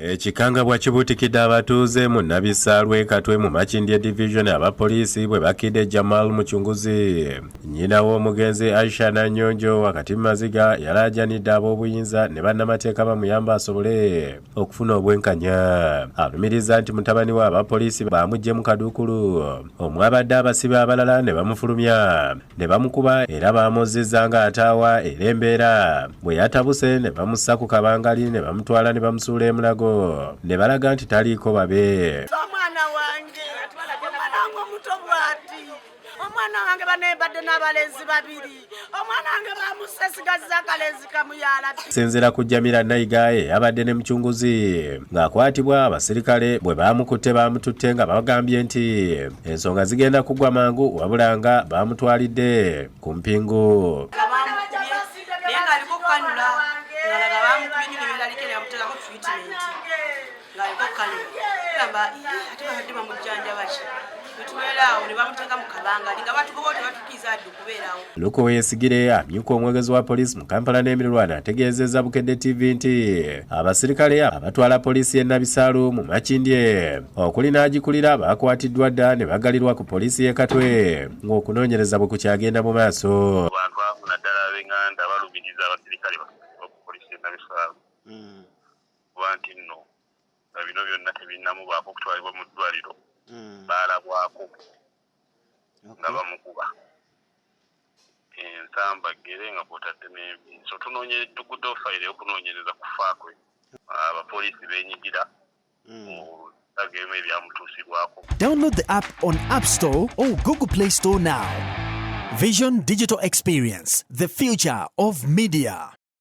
Ekikangabwa kibuutikidde abatuuze mu Nabisaalwe Katwe mu Makindye Division abapoliisi bwe bakidde Jamal Muchunguzi. Nnyina w'omugenzi Aisha Nanyonjo wakati mu maziga yalaajanidde ab'obuyinza ne bannamateeka bamuyamba asobole okufuna obwenkanya. Alumiriza nti mutabani we abapoliisi baamuggye mu kaduukulu. Omwabadde abasibe abalala ne bamufulumya ne bamukuba era baamuzizza ng'ataawa era embeera bwe yatabuse ne bamussa ku kabangali ne bamutwala ne bamusuula emulago. Ne balaga nti taliiko babe. Omwana wange omuto bw'ati, omwana wange banebadde n'abalenzi babiri, omwana wange bamusesigazza akalenzi kamuyala. Sinzira ku Jamila Nayigaye abadde ne Muchunguzi ng'akwatibwa abaserikale bwe baamukutte baamututte nga bagambye nti ensonga zigenda kugwa mangu wabula nga baamutwalidde ku mpingu. Luko Weyesigire amyuka omwogezi wa poliisi mu Kampala n'emiriraano ategeezezza Bukedde TV nti abaserikale abatwala poliisi y'e Nabisaalu mu Makindye okuli n'agikulira baakwatiddwa dda ne bagalirwa ku poliisi y'e Katwe ng'okunoonyereza bwe kukyagenda mu maaso. Abantu bafuna ddala ab'Enganda balumiriza abaserikale ku poliisi y'e Nabisaalu kuba nti nno nga bino byonna tebinnamubaako okutwalibwa mu ddwaliro baalabwako nga bamukuba ensamba ggere nga kwotadde n'ebinso tuguddewo fayiro y'okunoonyereza kufa kwe abapoliisi beenyigira mu bitageemu ebyamutuusibwako. Download the app on App Store or Google Play Store now. Vision Digital Experience, the future of media.